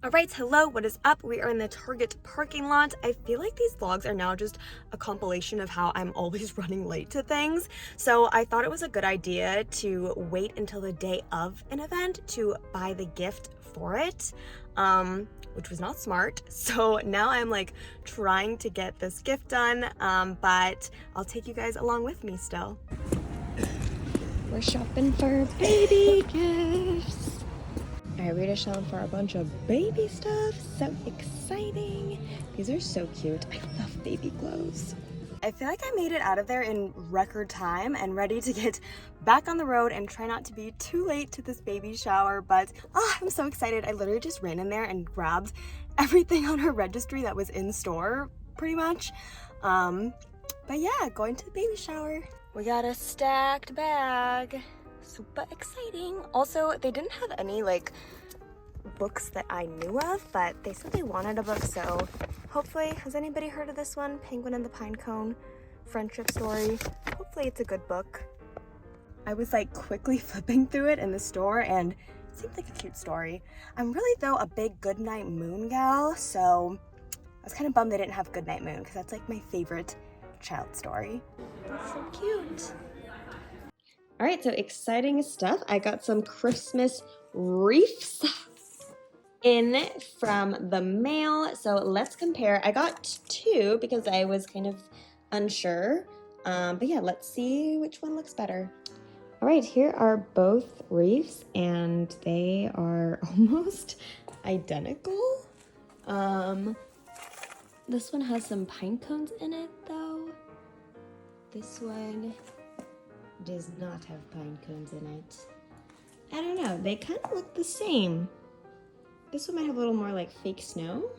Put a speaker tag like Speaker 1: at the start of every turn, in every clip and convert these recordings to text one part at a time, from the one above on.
Speaker 1: Alright, hello, what is up? We are in the Target parking lot. I feel like these vlogs are now just a compilation of how I'm always running late to things. So I thought it was a good idea to wait until the day of an event to buy the gift for it, which was not smart. So now I'm like trying to get this gift done, but I'll take you guys along with me still. We're shopping for baby gifts. Alright, we're gonna shop for a bunch of baby stuff. So exciting. These are so cute. I love baby clothes. I feel like I made it out of there in record time and ready to get back on the road and try not to be too late to this baby shower, but I'm so excited. I literally just ran in there and grabbed everything on her registry that was in store, pretty much. But yeah, going to the baby shower. We got a stacked bag. Super exciting. Also, they didn't have any like books that I knew of, but they said they wanted a book, so hopefully, has anybody heard of this one? Penguin and the Pinecone Friendship Story. Hopefully it's a good book. I was like quickly flipping through it in the store and it seemed like a cute story. I'm really though a big Goodnight Moon gal, so I was kind of bummed they didn't have Goodnight Moon because that's like my favorite child story. That's so cute. All right, so exciting stuff. I got some Christmas wreaths in from the mail. So let's compare. I got two because I was kind of unsure. But yeah, let's see which one looks better. All right, here are both wreaths and they are almost identical. This one has some pine cones in it though. This one does not have pine cones in it. I don't know, they kind of look the same. This one might have a little more like fake snow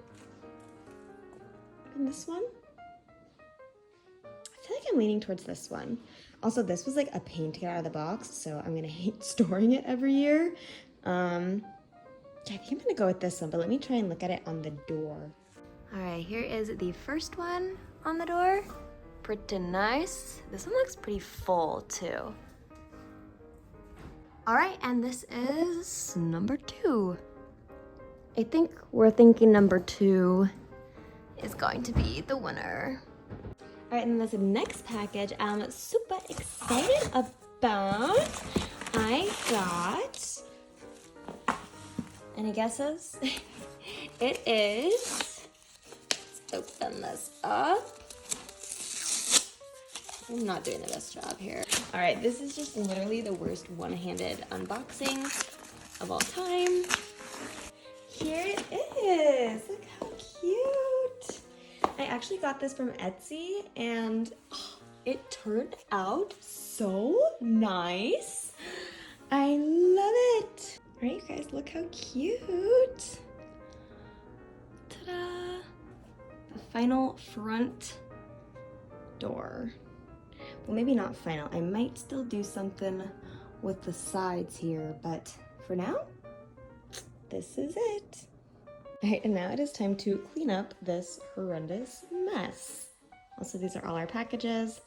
Speaker 1: than this one. I feel like I'm leaning towards this one. Also, this was like a pain to get out of the box, so I'm gonna hate storing it every year. Yeah, I think I'm gonna go with this one, but let me try and look at it on the door. All right, here is the first one on the door. Pretty nice. This one looks pretty full too. All right, and this is number 2. I think we're thinking number 2 is going to be the winner. All right, and this next package I'm super excited about. I got, any guesses? It is, let's open this up. I'm not doing the best job here. All right, this is just literally the worst one-handed unboxing of all time. Here it is. Look how cute. I actually got this from Etsy and it turned out so nice. I love it. All right, you guys, look how cute. Ta-da. The final front door. Well, maybe not final. I might still do something with the sides here, but for now, this is it. All right, and now it is time to clean up this horrendous mess. Also, these are all our packages.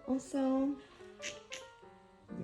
Speaker 1: Also,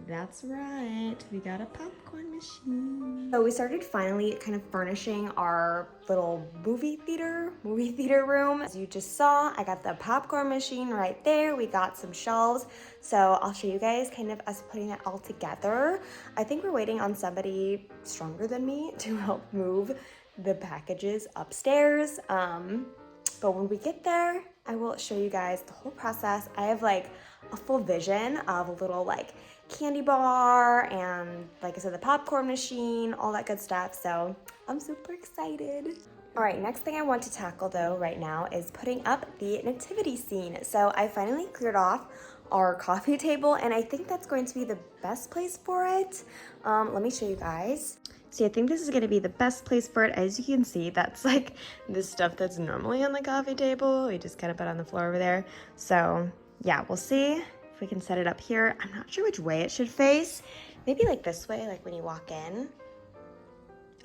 Speaker 1: that's right, we got a popcorn machine. So we started finally kind of furnishing our little movie theater room. As you just saw, I got the popcorn machine right there. We got some shelves. So I'll show you guys kind of us putting it all together. I think we're waiting on somebody stronger than me to help move the packages upstairs. But when we get there, I will show you guys the whole process. I have like a full vision of a little like candy bar and like I said, the popcorn machine, all that good stuff. So I'm super excited. All right, next thing I want to tackle though right now is putting up the nativity scene. So I finally cleared off our coffee table and I think that's going to be the best place for it. Let me show you guys. So I think this is gonna be the best place for it. As you can see, that's like the stuff that's normally on the coffee table. We just kind of put on the floor over there. So yeah, we'll see if we can set it up here. I'm not sure which way it should face. Maybe like this way, like when you walk in.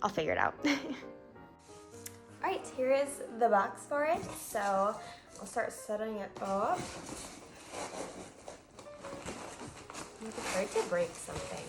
Speaker 1: I'll figure it out. All right, here is the box for it. So I'll start setting it up. I'm afraid to break something.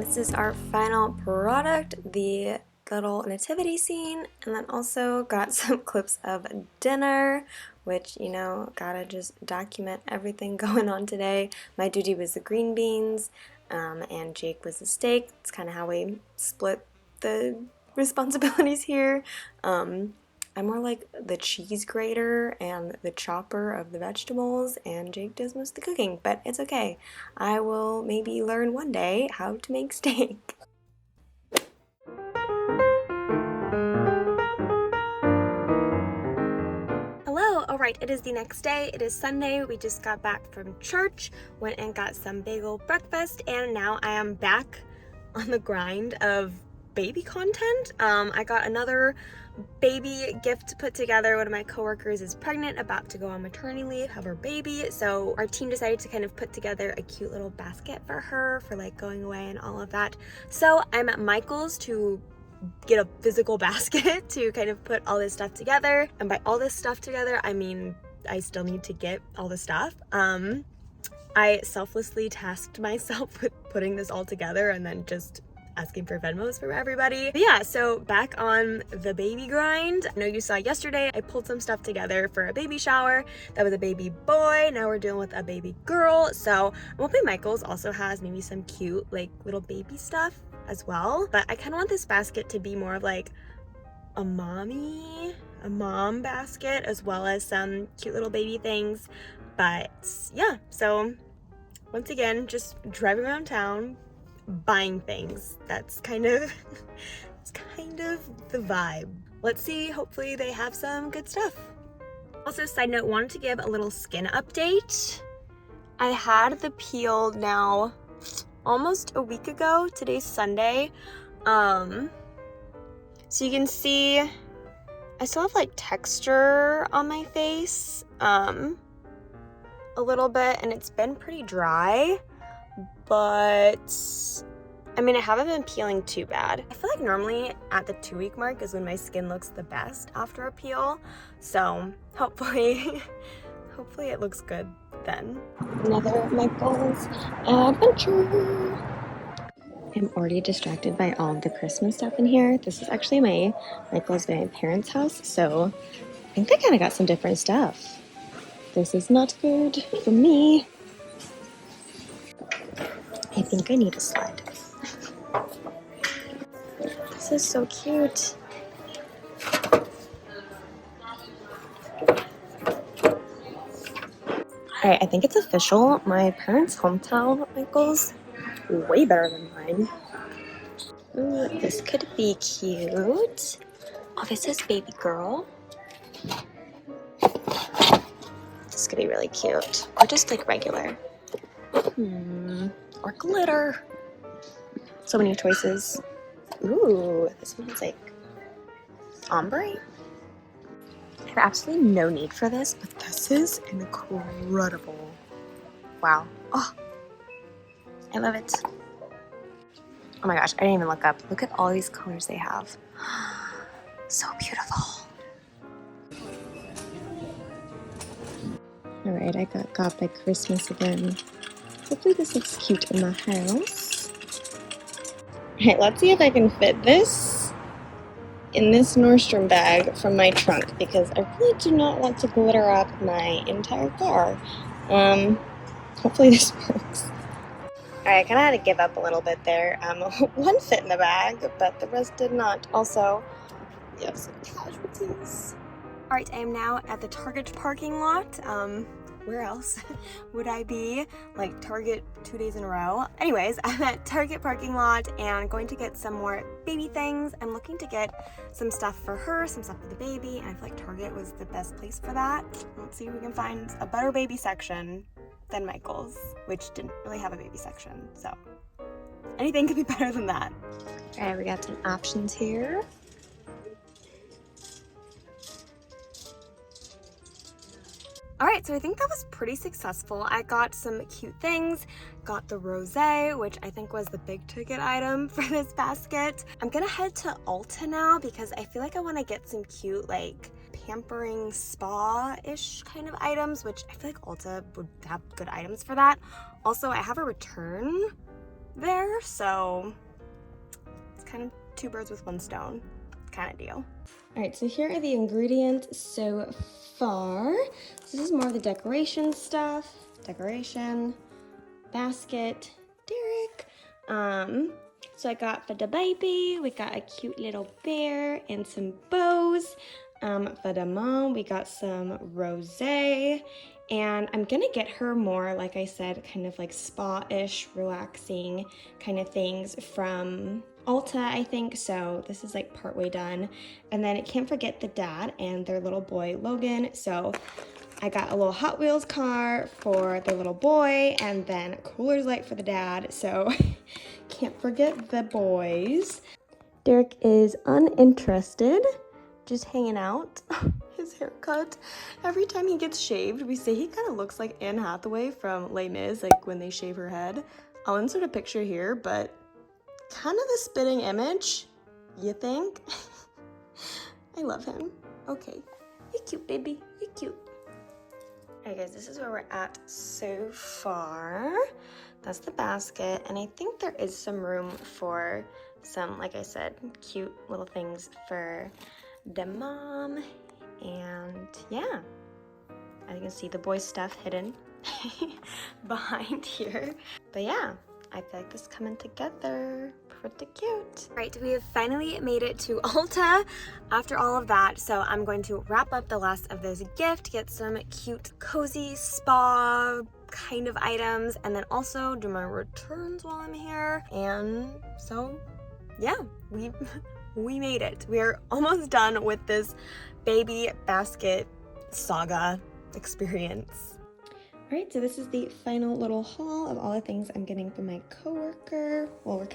Speaker 1: this is our final product, the little nativity scene, and then also got some clips of dinner, which, you know, gotta just document everything going on today. My duty was the green beans, and Jake was the steak. It's kind of how we split the responsibilities here. I'm more like the cheese grater and the chopper of the vegetables, and Jake does most of the cooking, but it's okay. I will maybe learn one day how to make steak. Hello! Alright, it is the next day. It is Sunday. We just got back from church, went and got some bagel breakfast, and now I am back on the grind of baby content. I got another baby gift put together. One of my coworkers is pregnant, about to go on maternity leave, have her baby, so our team decided to kind of put together a cute little basket for her for like going away and all of that. So I'm at Michael's to get a physical basket to kind of put all this stuff together, and by all this stuff together I mean I still need to get all the stuff. I selflessly tasked myself with putting this all together and then just asking for Venmos from everybody. But yeah, so back on the baby grind. I know you saw yesterday I pulled some stuff together for a baby shower. That was a baby boy. Now we're dealing with a baby girl. So I'm hoping Michael's also has maybe some cute like little baby stuff as well. But I kind of want this basket to be more of like a mom basket, as well as some cute little baby things. But yeah, so once again, just driving around town, buying things. That's kind of it's kind of the vibe. Let's see, hopefully they have some good stuff. Also, side note, wanted to give a little skin update. I had the peel now almost a week ago. Today's Sunday. So you can see I still have like texture on my face a little bit, and it's been pretty dry. But I mean, I haven't been peeling too bad. I feel like normally at the 2-week mark is when my skin looks the best after a peel. So hopefully it looks good then. Another Michael's adventure. I'm already distracted by all of the Christmas stuff in here. This is actually Michael's my parents' house, so I think they kind of got some different stuff. This is not good for me. I think I need a slide. This is so cute. Alright, I think it's official. My parents' hometown Michael's way better than mine. Ooh, this could be cute. Oh, this is baby girl. This could be really cute. Or just like regular. Or glitter. So many choices. Ooh, this one's like ombre. I have absolutely no need for this, but this is incredible. Wow. Oh, I love it. Oh my gosh, I didn't even look up. Look at all these colors they have. So beautiful. Alright, I got by Christmas again. Hopefully this looks cute in my house. Alright, let's see if I can fit this in this Nordstrom bag from my trunk, because I really do not want to glitter up my entire car. Hopefully this works. Alright, I kind of had to give up a little bit there. One fit in the bag, but the rest did not. Also, you have some casualties. Alright, I am now at the Target parking lot. Where else would I be? Like Target 2 days in a row. Anyways, I'm at Target parking lot and going to get some more baby things. I'm looking to get some stuff for her, some stuff for the baby, and I feel like Target was the best place for that. Let's see if we can find a better baby section than Michael's, which didn't really have a baby section, so anything could be better than that. Alright, we got some options here. Alright, so I think that was pretty successful. I got some cute things, got the rosé, which I think was the big ticket item for this basket. I'm gonna head to Ulta now because I feel like I want to get some cute like pampering spa-ish kind of items, which I feel like Ulta would have good items for that. Also, I have a return there, so it's kind of two birds with one stone kind of deal. All right, so here are the ingredients so far. So this is more of the decoration stuff. Decoration, basket, Derek. So I got for the baby, we got a cute little bear and some bows. For the mom, we got some rosé. And I'm gonna get her more, like I said, kind of like spa-ish, relaxing kind of things from Ulta, I think. So this is like partway done. And then I can't forget the dad and their little boy, Logan. So I got a little Hot Wheels car for the little boy and then a cooler's light for the dad. So can't forget the boys. Derek is uninterested, just hanging out. His haircut, every time he gets shaved, we say he kind of looks like Anne Hathaway from Les Mis, like when they shave her head. I'll insert a picture here, but kind of the spitting image, you think? I love him. Okay, you're cute, baby, you're cute. Alright guys, this is where we're at so far. That's the basket, and I think there is some room for some, like I said, cute little things for the mom. And yeah, I can see the boy stuff hidden behind here. But yeah, I feel like this is coming together pretty cute. All right, we have finally made it to Ulta after all of that. So I'm going to wrap up the last of this gift, get some cute, cozy spa kind of items, and then also do my returns while I'm here. And so yeah, we made it. We're almost done with this baby basket saga experience. All right, so this is the final little haul of all the things I'm getting from my coworker. Well,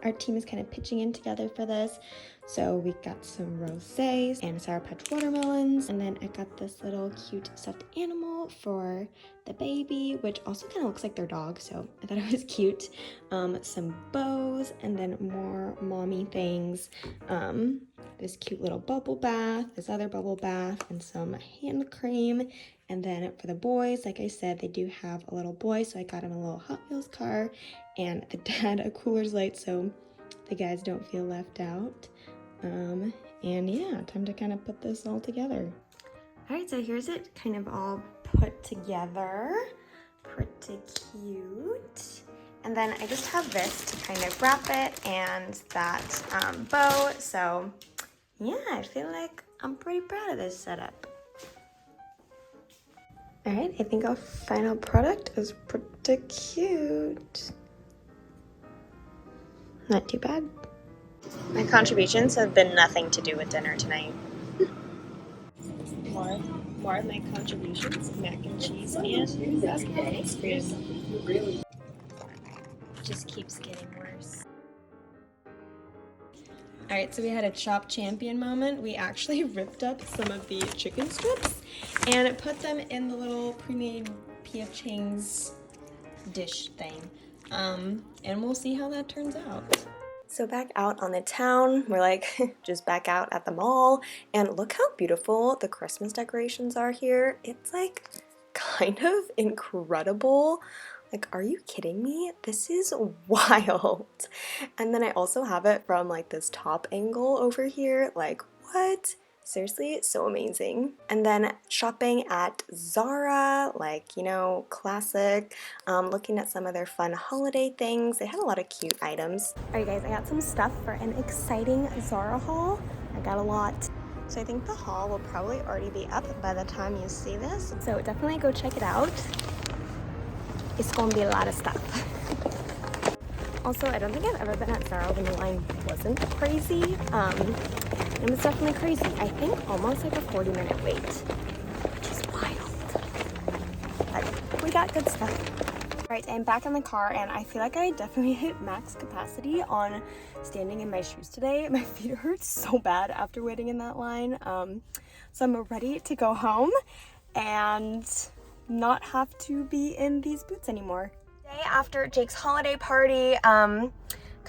Speaker 1: our team is kind of pitching in together for this. So we got some rosés and Sour Patch watermelons, and then I got this little cute stuffed animal for the baby, which also kind of looks like their dog, so I thought it was cute. Some bows, and then more mommy things. This cute little bubble bath, this other bubble bath, and some hand cream. And then for the boys, like I said, they do have a little boy, so I got him a little Hot Wheels car, and the dad a cooler's light so the guys don't feel left out. And yeah, time to kind of put this all together. All right, so here's it kind of all put together. Pretty cute. And then I just have this to kind of wrap it and that bow. So yeah, I feel like I'm pretty proud of this setup. All right, I think our final product is pretty cute. Not too bad. My contributions have been nothing to do with dinner tonight. More of my contributions, mac and cheese and basketball ice cream. Just keeps getting worse. All right, so we had a Chop Champion moment. We actually ripped up some of the chicken strips and put them in the little pre-made P.F. Chang's dish thing. And we'll see how that turns out. So back out on the town, we're like just back out at the mall, and look how beautiful the Christmas decorations are here. It's like kind of incredible. Like, are you kidding me? This is wild. And then I also have it from like this top angle over here. Like, what? Seriously, so amazing. And then shopping at Zara, like, you know, classic. Looking at some of their fun holiday things. They had a lot of cute items. All right, guys, I got some stuff for an exciting Zara haul. I got a lot. So I think the haul will probably already be up by the time you see this. So definitely go check it out. It's gonna be a lot of stuff. Also, I don't think I've ever been at Zara when the line wasn't crazy. It was definitely crazy. I think almost like a 40-minute wait, which is wild. But we got good stuff. All right, I'm back in the car, and I feel like I definitely hit max capacity on standing in my shoes today. My feet hurt so bad after waiting in that line. So I'm ready to go home and not have to be in these boots anymore. Day after Jake's holiday party, kind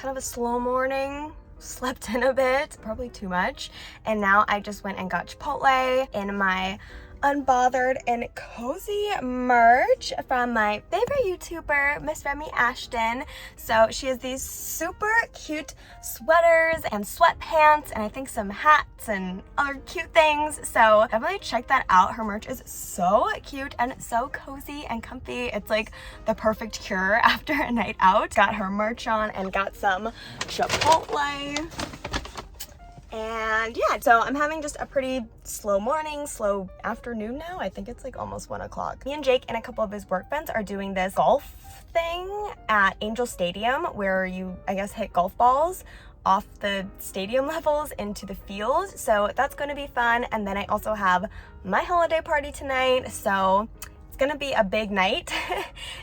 Speaker 1: of a slow morning. Slept in a bit, probably too much, and now I just went and got Chipotle in my unbothered and cozy merch from my favorite YouTuber, Miss Remy Ashton. So she has these super cute sweaters and sweatpants and I think some hats and other cute things. So definitely check that out. Her merch is so cute and so cozy and comfy. It's like the perfect cure after a night out. Got her merch on and got some Chipotle. And yeah, so I'm having just a pretty slow morning, slow afternoon now. I think it's like almost 1 o'clock. Me and Jake and a couple of his work friends are doing this golf thing at Angel Stadium where you, I guess, hit golf balls off the stadium levels into the field. So that's going to be fun. And then I also have my holiday party tonight. So it's going to be a big night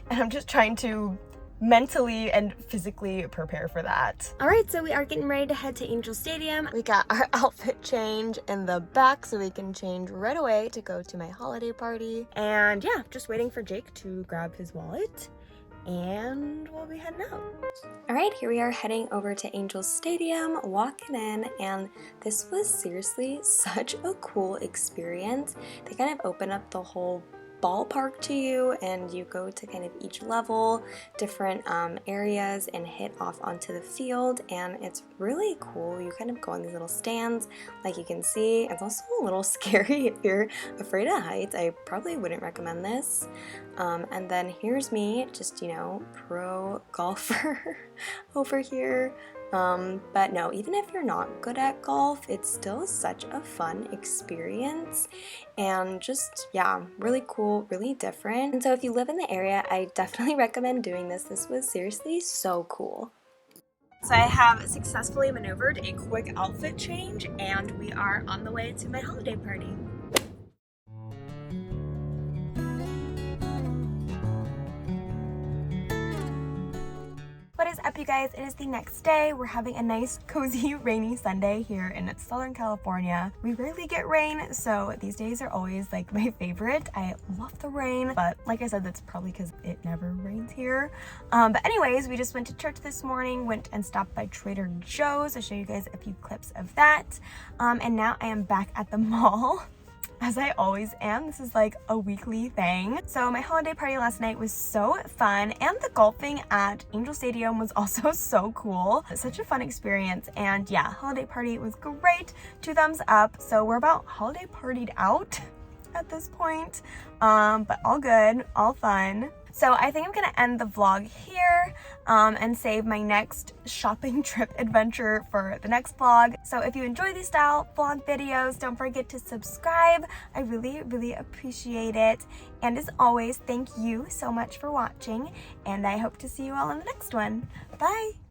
Speaker 1: and I'm just trying to mentally and physically prepare for that. All right, so we are getting ready to head to Angel Stadium. We got our outfit change in the back so we can change right away to go to my holiday party. And yeah, just waiting for Jake to grab his wallet and we'll be heading out. All right, here we are heading over to Angel Stadium, walking in, and this was seriously such a cool experience. They kind of open up the whole ballpark to you and you go to kind of each level, different areas, and hit off onto the field, and it's really cool. You kind of go on these little stands like you can see. It's also a little scary if you're afraid of heights. I probably wouldn't recommend this. And then here's me, just, you know, pro golfer over here. But no, even if you're not good at golf, it's still such a fun experience and just, yeah, really cool, really different. And so if you live in the area, I definitely recommend doing this. This was seriously so cool. So I have successfully maneuvered a quick outfit change and we are on the way to my holiday party. What is up, you guys? It is the next day. We're having a nice, cozy, rainy Sunday here in Southern California. We rarely get rain, so these days are always like my favorite. I love the rain, but like I said, that's probably because it never rains here. But anyways, we just went to church this morning, went and stopped by Trader Joe's. I'll show you guys a few clips of that. And now I am back at the mall. As I always am. This is like a weekly thing. So my holiday party last night was so fun, and the golfing at Angel Stadium was also so cool. Such a fun experience, and yeah, holiday party was great. 2 thumbs up. So we're about holiday partied out at this point, but all good, all fun. So I think I'm gonna end the vlog here and save my next shopping trip adventure for the next vlog. So if you enjoy these style vlog videos, don't forget to subscribe. I really, really appreciate it. And as always, thank you so much for watching, and I hope to see you all in the next one. Bye!